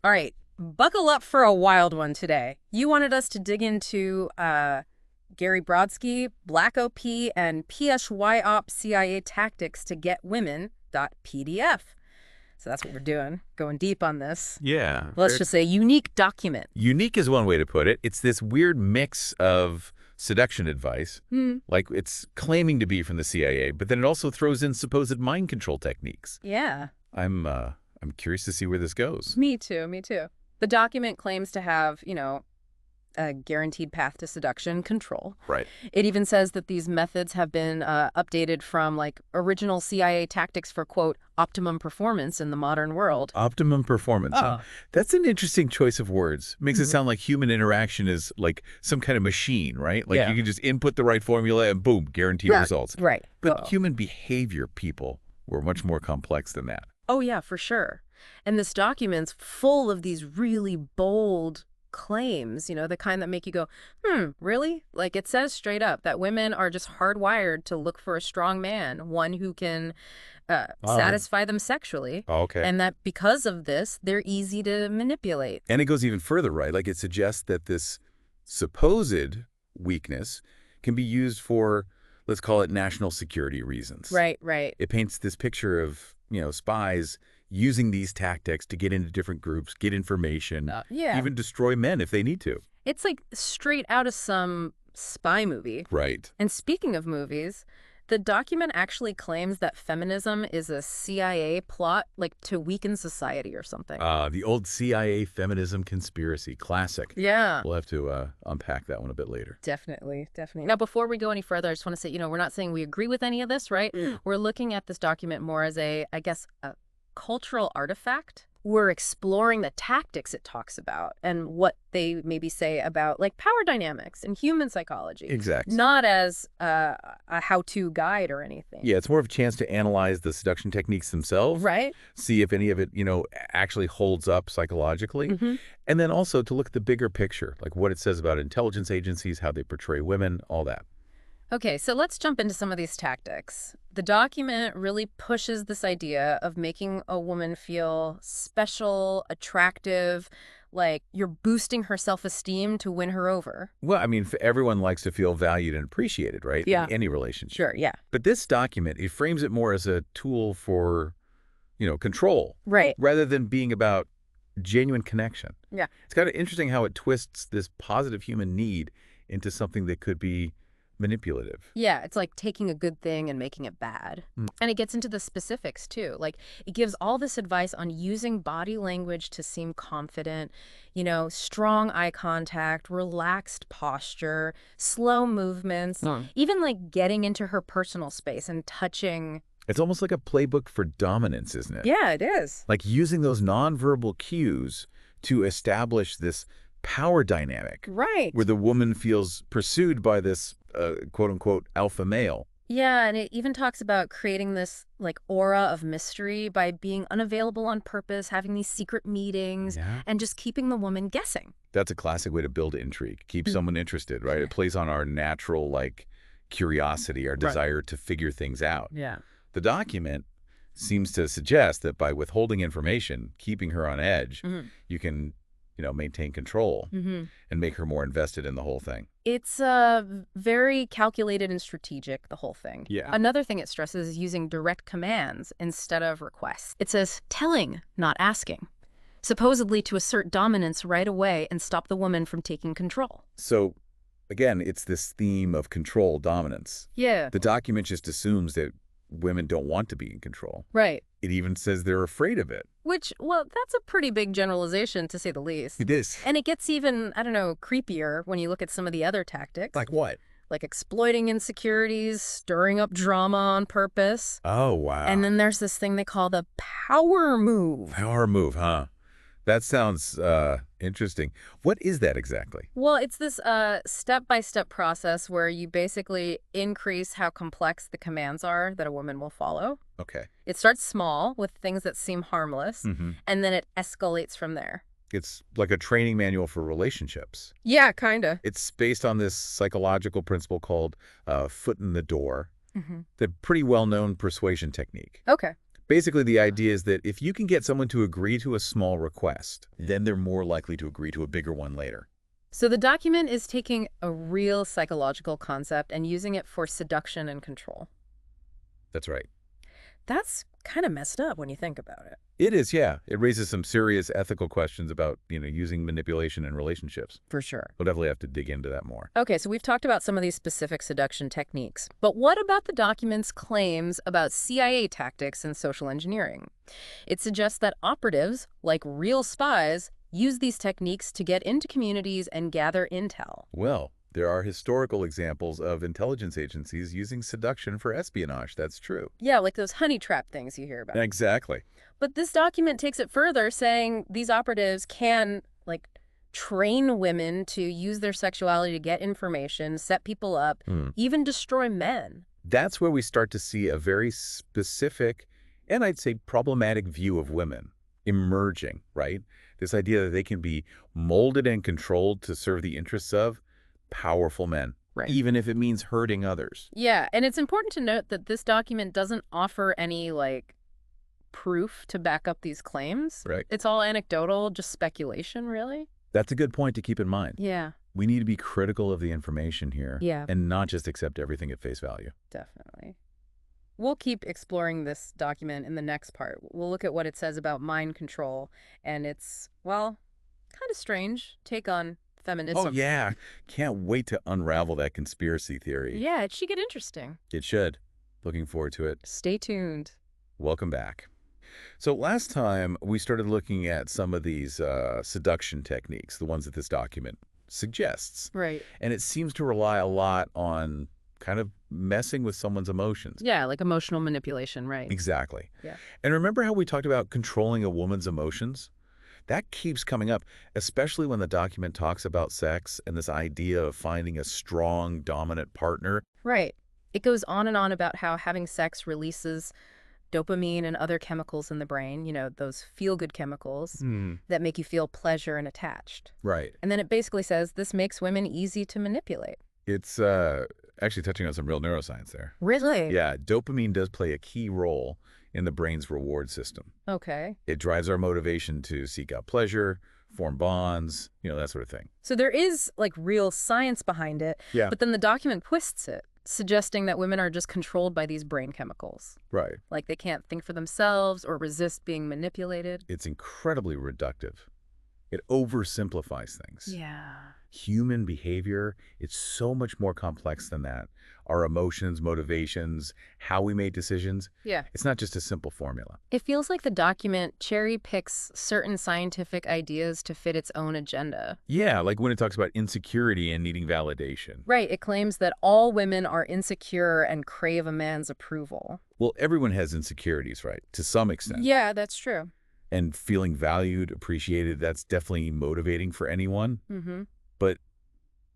All right, buckle up for a wild one today. You wanted us to dig into Gary Brodsky, Black OP, and PSYOP CIA tactics to get women.pdf. So that's what we're doing, going deep on this. Yeah. Let's just say unique document. Unique is one way to put it. It's this weird mix of seduction advice, like it's claiming to be from the CIA, but then it also throws in supposed mind control techniques. Yeah. I'm curious to see where this goes. Me too, me too. The document claims to have, a guaranteed path to seduction control. Right. It even says that these methods have been updated from like original CIA tactics for, quote, optimum performance in the modern world. Optimum performance. Huh? That's an interesting choice of words. Makes it sound like human interaction is like some kind of machine, right? Like you can just input the right formula and boom, guaranteed results. Right. But human behavior, people, were much more complex than that. Oh, yeah, for sure. And this document's full of these really bold claims, the kind that make you go, really? Like it says straight up that women are just hardwired to look for a strong man, one who can satisfy them sexually. Okay. And that because of this, they're easy to manipulate. And it goes even further, right? Like it suggests that this supposed weakness can be used for, let's call it national security reasons. Right, right. It paints this picture of, spies using these tactics to get into different groups, get information, even destroy men if they need to. It's like straight out of some spy movie. Right. And speaking of movies, the document actually claims that feminism is a CIA plot, like to weaken society or something. The old CIA feminism conspiracy, classic. Yeah. We'll have to unpack that one a bit later. Definitely, definitely. Now, before we go any further, I just want to say, we're not saying we agree with any of this, right? We're looking at this document more as a cultural artifact. We're exploring the tactics it talks about and what they maybe say about like power dynamics and human psychology. Exactly. Not as a how-to guide or anything. Yeah, it's more of a chance to analyze the seduction techniques themselves. Right. See if any of it, actually holds up psychologically. And then also to look at the bigger picture, like what it says about intelligence agencies, how they portray women, all that. Okay, so let's jump into some of these tactics. The document really pushes this idea of making a woman feel special, attractive, like you're boosting her self-esteem to win her over. Well, I mean, everyone likes to feel valued and appreciated, right? Yeah. In any relationship. Sure, yeah. But this document, it frames it more as a tool for, control. Right. Rather than being about genuine connection. Yeah. It's kind of interesting how it twists this positive human need into something that could be manipulative. Yeah, it's like taking a good thing and making it bad. And it gets into the specifics too. Like it gives all this advice on using body language to seem confident, strong eye contact, relaxed posture, slow movements, even like getting into her personal space and touching. It's almost like a playbook for dominance, isn't it? Yeah, it is. Like using those nonverbal cues to establish this power dynamic. Right. Where the woman feels pursued by this quote-unquote alpha male. Yeah, and it even talks about creating this like aura of mystery by being unavailable on purpose, having these secret meetings, and just keeping the woman guessing. That's a classic way to build intrigue, keep someone interested, right? It plays on our natural curiosity, our desire to figure things out. Yeah. The document seems to suggest that by withholding information, keeping her on edge, you can maintain control and make her more invested in the whole thing. It's very calculated and strategic, the whole thing. Yeah. Another thing it stresses is using direct commands instead of requests. It says telling, not asking, supposedly to assert dominance right away and stop the woman from taking control. So, again, it's this theme of control, dominance. Yeah. The document just assumes that women don't want to be in control. Right. It even says they're afraid of it. Which, well, that's a pretty big generalization, to say the least. It is. And it gets even, creepier when you look at some of the other tactics. Like what? Like exploiting insecurities, stirring up drama on purpose. Oh, wow. And then there's this thing they call the power move. Power move, huh? That sounds interesting. What is that exactly? Well, it's this step-by-step process where you basically increase how complex the commands are that a woman will follow. Okay. It starts small with things that seem harmless, and then it escalates from there. It's like a training manual for relationships. Yeah, kind of. It's based on this psychological principle called foot in the door, the pretty well-known persuasion technique. Okay. Basically, the idea is that if you can get someone to agree to a small request, then they're more likely to agree to a bigger one later. So the document is taking a real psychological concept and using it for seduction and control. That's right. That's kind of messed up when you think about it. It is, yeah. It raises some serious ethical questions about, using manipulation in relationships. For sure. We'll definitely have to dig into that more. Okay, so we've talked about some of these specific seduction techniques, but what about the document's claims about CIA tactics and social engineering? It suggests that operatives, like real spies, use these techniques to get into communities and gather intel. Well, there are historical examples of intelligence agencies using seduction for espionage. That's true. Yeah, like those honey trap things you hear about. Exactly. But this document takes it further, saying these operatives can, train women to use their sexuality to get information, set people up, even destroy men. That's where we start to see a very specific and I'd say problematic view of women emerging, right? This idea that they can be molded and controlled to serve the interests of powerful men, Right. even if it means hurting others. Yeah, and it's important to note that this document doesn't offer any, proof to back up these claims. Right. It's all anecdotal, just speculation, really. That's a good point to keep in mind. Yeah, We need to be critical of the information here Yeah. and not just accept everything at face value. definitely. We'll keep exploring this document in the next part. We'll look at what it says about mind control and its, kind of strange take on feminism. Oh, yeah. Can't wait to unravel that conspiracy theory. Yeah, it should get interesting. It should. Looking forward to it. Stay tuned. Welcome back. So last time we started looking at some of these seduction techniques, the ones that this document suggests. Right. And it seems to rely a lot on kind of messing with someone's emotions. Yeah, like emotional manipulation, right? Exactly. Yeah. And remember how we talked about controlling a woman's emotions? That keeps coming up, especially when the document talks about sex and this idea of finding a strong, dominant partner. Right. It goes on and on about how having sex releases dopamine and other chemicals in the brain, those feel-good chemicals that make you feel pleasure and attached. Right. And then it basically says this makes women easy to manipulate. It's actually touching on some real neuroscience there. Really? Yeah, dopamine does play a key role in the brain's reward system. Okay. It drives our motivation to seek out pleasure, form bonds, that sort of thing. So there is, real science behind it, Yeah. but then the document twists it, suggesting that women are just controlled by these brain chemicals. Right. Like they can't think for themselves or resist being manipulated. It's incredibly reductive. It oversimplifies things. Yeah. Human behavior, it's so much more complex than that. Our emotions, motivations, how we make decisions. Yeah. It's not just a simple formula. It feels like the document cherry picks certain scientific ideas to fit its own agenda. Yeah, like when it talks about insecurity and needing validation. Right. It claims that all women are insecure and crave a man's approval. Well, everyone has insecurities, right? To some extent. Yeah, that's true. And feeling valued, appreciated, that's definitely motivating for anyone. Mm-hmm. But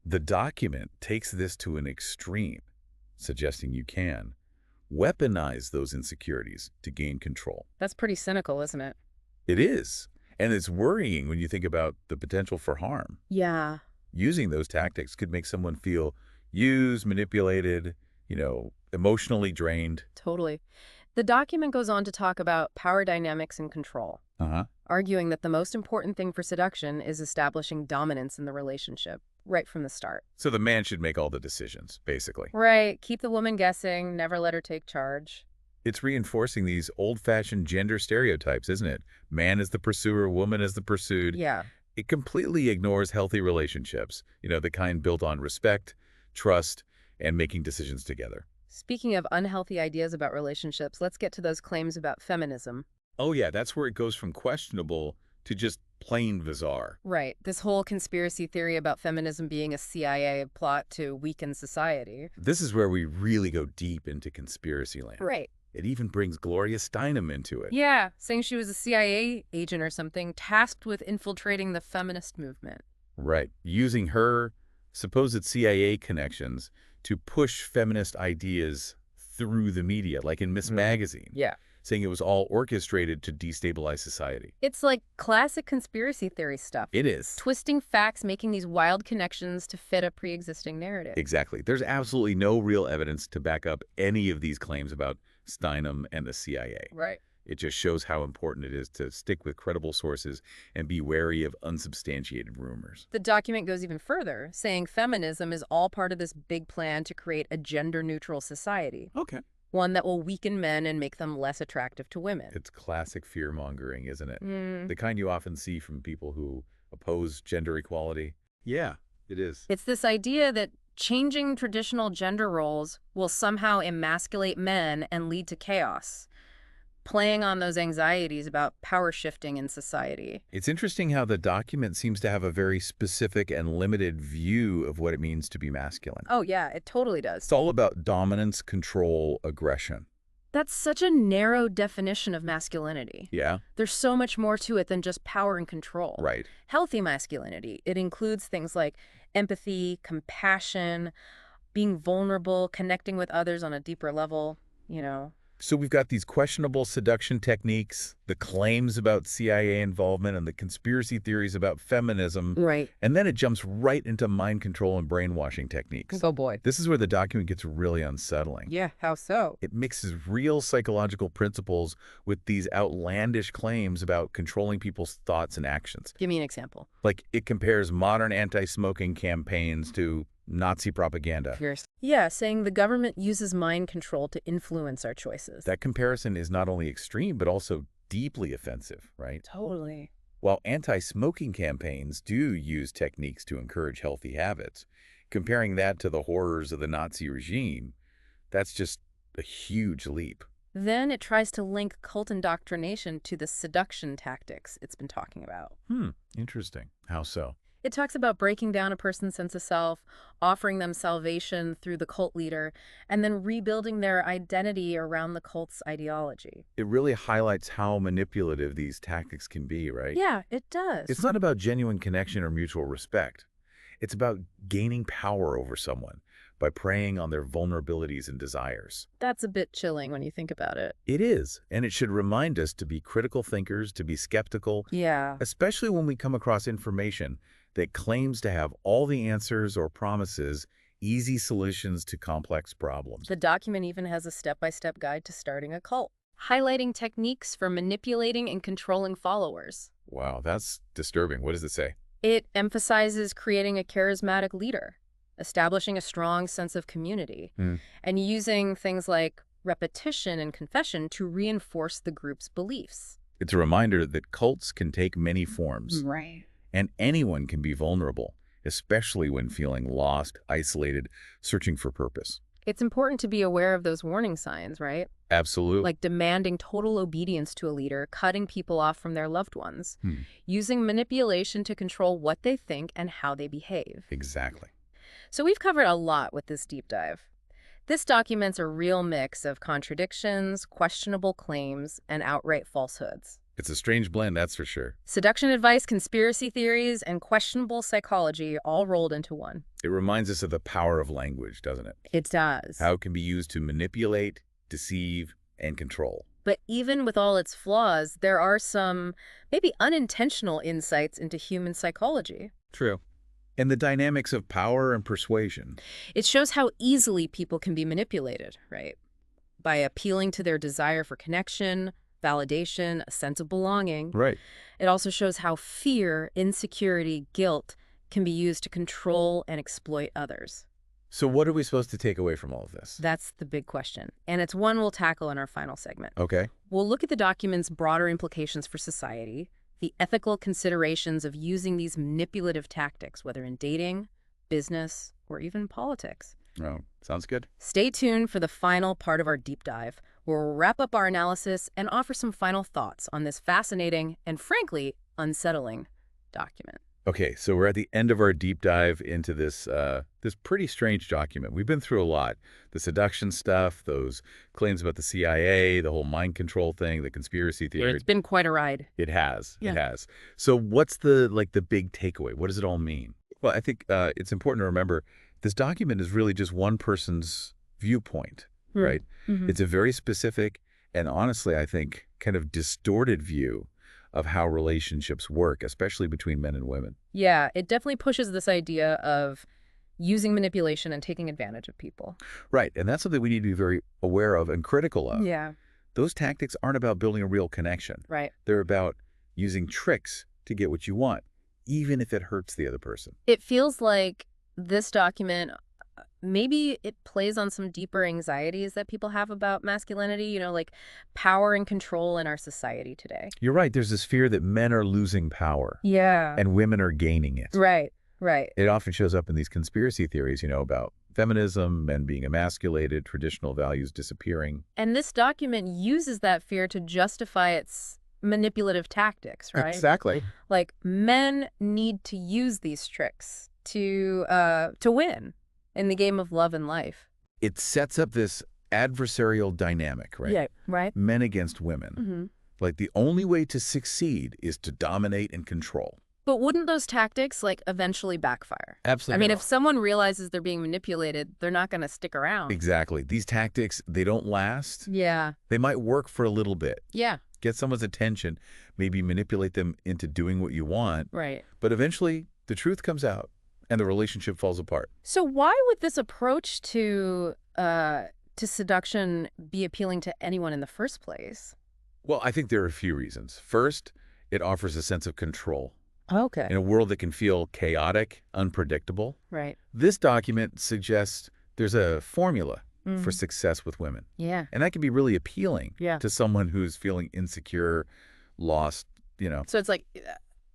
the document takes this to an extreme, suggesting you can weaponize those insecurities to gain control. That's pretty cynical, isn't it? It is. And it's worrying when you think about the potential for harm. Yeah. Using those tactics could make someone feel used, manipulated, emotionally drained. Totally. The document goes on to talk about power dynamics and control, arguing that the most important thing for seduction is establishing dominance in the relationship right from the start. So the man should make all the decisions, basically. Right. Keep the woman guessing, never let her take charge. It's reinforcing these old-fashioned gender stereotypes, isn't it? Man is the pursuer, woman is the pursued. Yeah. It completely ignores healthy relationships, the kind built on respect, trust, and making decisions together. Speaking of unhealthy ideas about relationships, let's get to those claims about feminism. Oh, yeah, that's where it goes from questionable to just plain bizarre. Right. This whole conspiracy theory about feminism being a CIA plot to weaken society. This is where we really go deep into conspiracy land. Right. It even brings Gloria Steinem into it. Yeah, saying she was a CIA agent or something, tasked with infiltrating the feminist movement. Right. Using her supposed CIA connections to push feminist ideas through the media, like in Miss Magazine. Yeah. Saying it was all orchestrated to destabilize society. It's like classic conspiracy theory stuff. It is. Twisting facts, making these wild connections to fit a pre-existing narrative. Exactly. There's absolutely no real evidence to back up any of these claims about Steinem and the CIA. Right. It just shows how important it is to stick with credible sources and be wary of unsubstantiated rumors. The document goes even further, saying feminism is all part of this big plan to create a gender-neutral society, Okay. one that will weaken men and make them less attractive to women. It's classic fear-mongering, isn't it? Mm. The kind you often see from people who oppose gender equality. Yeah, it is. It's this idea that changing traditional gender roles will somehow emasculate men and lead to chaos, playing on those anxieties about power shifting in society. It's interesting how the document seems to have a very specific and limited view of what it means to be masculine. Oh, yeah, it totally does. It's all about dominance, control, aggression. That's such a narrow definition of masculinity. Yeah? There's so much more to it than just power and control. Right. Healthy masculinity, it includes things like empathy, compassion, being vulnerable, connecting with others on a deeper level, you know. So we've got these questionable seduction techniques, the claims about CIA involvement, and the conspiracy theories about feminism. Right. And then it jumps right into mind control and brainwashing techniques. Oh, boy. This is where the document gets really unsettling. Yeah, how so? It mixes real psychological principles with these outlandish claims about controlling people's thoughts and actions. Give me an example. Like, it compares modern anti-smoking campaigns to Nazi propaganda. Yeah, saying the government uses mind control to influence our choices. That comparison is not only extreme, but also deeply offensive, right? Totally. While anti-smoking campaigns do use techniques to encourage healthy habits, comparing that to the horrors of the Nazi regime, that's just a huge leap. Then it tries to link cult indoctrination to the seduction tactics it's been talking about. Interesting. How so? It talks about breaking down a person's sense of self, offering them salvation through the cult leader, and then rebuilding their identity around the cult's ideology. It really highlights how manipulative these tactics can be, right? Yeah, it does. It's not about genuine connection or mutual respect. It's about gaining power over someone by preying on their vulnerabilities and desires. That's a bit chilling when you think about it. It is, and it should remind us to be critical thinkers, to be skeptical, Yeah. especially when we come across information that claims to have all the answers or promises easy solutions to complex problems. The document even has a step-by-step guide to starting a cult, highlighting techniques for manipulating and controlling followers. Wow, that's disturbing. What does it say? It emphasizes creating a charismatic leader, establishing a strong sense of community, and using things like repetition and confession to reinforce the group's beliefs. It's a reminder that cults can take many forms. Right. And anyone can be vulnerable, especially when feeling lost, isolated, searching for purpose. It's important to be aware of those warning signs, right? Absolutely. Like demanding total obedience to a leader, cutting people off from their loved ones, using manipulation to control what they think and how they behave. Exactly. So we've covered a lot with this deep dive. This document's a real mix of contradictions, questionable claims, and outright falsehoods. It's a strange blend, that's for sure. Seduction advice, conspiracy theories, and questionable psychology all rolled into one. It reminds us of the power of language, doesn't it? It does. How it can be used to manipulate, deceive, and control. But even with all its flaws, there are some maybe unintentional insights into human psychology. True. And the dynamics of power and persuasion. It shows how easily people can be manipulated, right? By appealing to their desire for connection, validation, a sense of belonging. Right. It also shows how fear, insecurity, guilt can be used to control and exploit others. So what are we supposed to take away from all of this? That's the big question. And it's one we'll tackle in our final segment. Okay. We'll look at the document's broader implications for society, the ethical considerations of using these manipulative tactics, whether in dating, business, or even politics. Oh, sounds good. Stay tuned for the final part of our deep dive, where we'll wrap up our analysis and offer some final thoughts on this fascinating and, frankly, unsettling document. Okay, so we're at the end of our deep dive into this this pretty strange document. We've been through a lot. The seduction stuff, those claims about the CIA, the whole mind control thing, the conspiracy theory. It's been quite a ride. It has. Yeah. It has. So what's the big takeaway? What does it all mean? Well, I think it's important to remember this document is really just one person's viewpoint, right? Mm-hmm. It's a very specific and honestly, I think, kind of distorted view of how relationships work, especially between men and women. Yeah, it definitely pushes this idea of using manipulation and taking advantage of people. Right, and that's something we need to be very aware of and critical of. Yeah. those tactics aren't about building a real connection. Right. They're about using tricks to get what you want, even if it hurts the other person. It feels like this document, maybe it plays on some deeper anxieties that people have about masculinity, like power and control in our society today. You're right. There's this fear that men are losing power Yeah. and women are gaining it. Right, right. It often shows up in these conspiracy theories, about feminism, men being emasculated, traditional values disappearing. And this document uses that fear to justify its manipulative tactics, right? Exactly. Like, men need to use these tricks to win in the game of love and life. It sets up this adversarial dynamic, right? Yeah, right. Men against women. Mm-hmm. Like the only way to succeed is to dominate and control. But wouldn't those tactics, eventually backfire? Absolutely. I mean, if someone realizes they're being manipulated, they're not going to stick around. Exactly. These tactics, they don't last. Yeah. They might work for a little bit. Yeah. Get someone's attention, maybe manipulate them into doing what you want. Right. But eventually, the truth comes out and the relationship falls apart. So why would this approach to seduction be appealing to anyone in the first place? Well, I think there are a few reasons. First, it offers a sense of control. Okay. In a world that can feel chaotic, unpredictable, Right. this document suggests there's a formula for success with women. Yeah. And that can be really appealing Yeah. to someone who's feeling insecure, lost. So it's like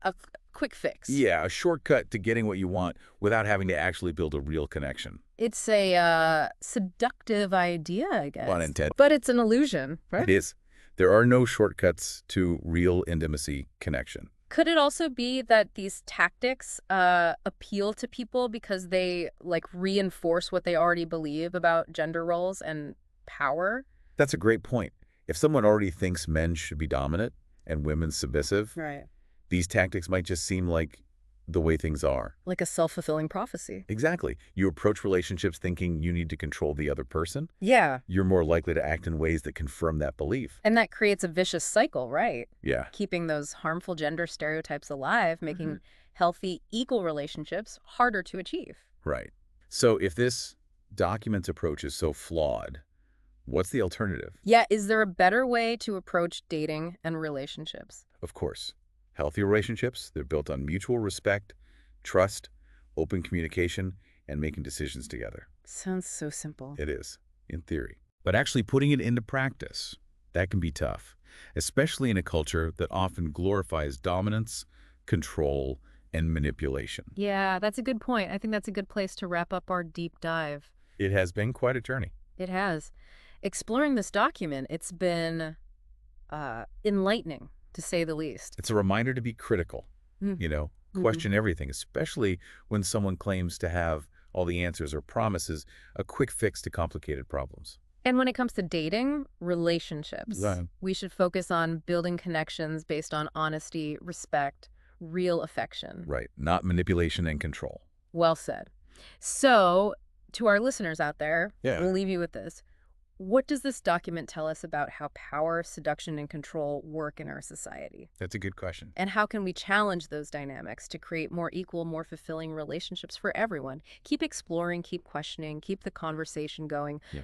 a quick fix. Yeah, a shortcut to getting what you want without having to actually build a real connection. It's a seductive idea, I guess. Pun intended. But it's an illusion, right? It is. There are no shortcuts to real intimacy connection. Could it also be that these tactics appeal to people because they reinforce what they already believe about gender roles and power? That's a great point. If someone already thinks men should be dominant and women submissive, Right. these tactics might just seem like the way things are. Like a self-fulfilling prophecy. Exactly. You approach relationships thinking you need to control the other person. Yeah. You're more likely to act in ways that confirm that belief. And that creates a vicious cycle, right? Yeah. Keeping those harmful gender stereotypes alive, making healthy, equal relationships harder to achieve. Right. So if this document's approach is so flawed, what's the alternative? Yeah, is there a better way to approach dating and relationships? Of course. Healthy relationships, they're built on mutual respect, trust, open communication, and making decisions together. Sounds so simple. It is, in theory. But actually putting it into practice, that can be tough, especially in a culture that often glorifies dominance, control, and manipulation. Yeah, that's a good point. I think that's a good place to wrap up our deep dive. It has been quite a journey. It has. Exploring this document, it's been enlightening, to say the least. It's a reminder to be critical, question everything, especially when someone claims to have all the answers or promises a quick fix to complicated problems. And when it comes to dating, relationships, Right. we should focus on building connections based on honesty, respect, real affection. Right. Not manipulation and control. Well said. So, to our listeners out there, Yeah. we'll leave you with this. What does this document tell us about how power, seduction, and control work in our society? That's a good question. And how can we challenge those dynamics to create more equal, more fulfilling relationships for everyone? Keep exploring, keep questioning, keep the conversation going. Yeah.